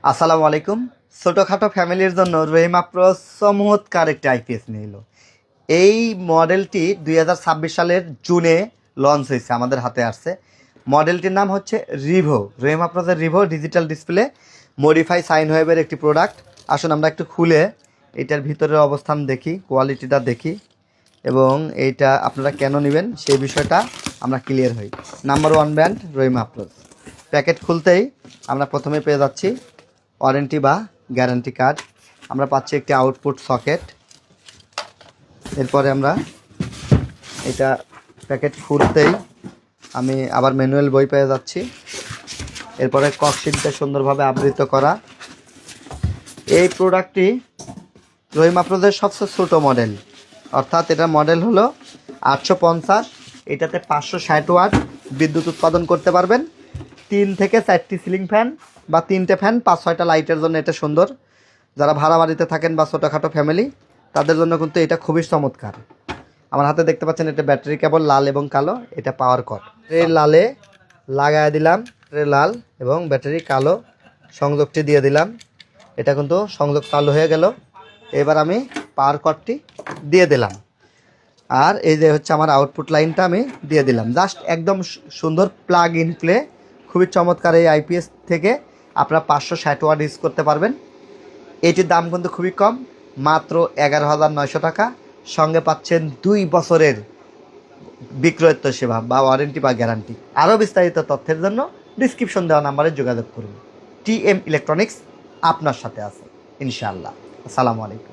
আসসালামু আলাইকুম। ছোটোখাটো ফ্যামিলির জন্য রহিমা প্রো চমৎকার একটি আইপিএস নিয়ে এলো। এই মডেলটি 2026 সালের জুনে লঞ্চ হয়েছে, আমাদের হাতে আসছে। মডেলটির নাম হচ্ছে রিভো। রহিমা প্রোজের Rivo digital display modify sine ওয়েভের একটি প্রোডাক্ট। আসুন আমরা একটু খুলে এটার ভিতরের অবস্থান দেখি, কোয়ালিটিটা দেখি এবং এইটা আপনারা কেন নেবেন সেই বিষয়টা আমরা ক্লিয়ার হই। Number 1 brand Rahima pros. Packet খুলতেই আমরা প্রথমে পেয়ে যাচ্ছি ওয়ারেন্টি বা গ্যারান্টি কার্ড। আমরা পাচ্ছি একটি আউটপুট সকেট। এরপরে আমরা এটা প্যাকেট খুলতেই আমি আবার ম্যানুয়াল বই পেয়ে যাচ্ছি। এরপরে ককশিটটা সুন্দরভাবে আবৃত করা। এই প্রোডাক্টটি রহিমা প্রোজের সবচেয়ে ছোটো মডেল, অর্থাৎ এটার মডেল হলো 850। এটাতে 560 ওয়াট বিদ্যুৎ উৎপাদন করতে পারবেন। 3 থেকে 4টি সিলিং ফ্যান বা 3টে ফ্যান, 5-6টা লাইটের জন্য এটা সুন্দর। যারা ভাড়া বাড়িতে থাকেন বা ছোটোখাটো ফ্যামিলি, তাদের জন্য কিন্তু এটা খুবই চমৎকার। আমার হাতে দেখতে পাচ্ছেন এটা ব্যাটারি কেবল, লাল এবং কালো। এটা পাওয়ার কট। ট্রে লালে লাগায় দিলাম, ট্রে লাল এবং ব্যাটারি কালো, সংযোগটি দিয়ে দিলাম। এটা কিন্তু সংযোগ চালু হয়ে গেল। এবার আমি পাওয়ার কটটি দিয়ে দিলাম, আর এই যে হচ্ছে আমার আউটপুট লাইনটা আমি দিয়ে দিলাম। জাস্ট একদম সুন্দর প্লাগ ইন প্লে, খুবই চমৎকার। এই আইপিএস থেকে আপনারা 560 ওয়াট ইউজ করতে পারবেন। এটির দাম কিন্তু খুবই কম, মাত্র 11,900 টাকা। সঙ্গে পাচ্ছেন 2 বছরের বিক্রয়োত্তর সেবা বা ওয়ারেন্টি বা গ্যারান্টি। আরও বিস্তারিত তথ্যের জন্য ডিসক্রিপশন দেওয়া নাম্বারে যোগাযোগ করুন। টিএম ইলেকট্রনিক্স আপনার সাথে আছে ইনশাআল্লাহ। আসসালামু আলাইকুম।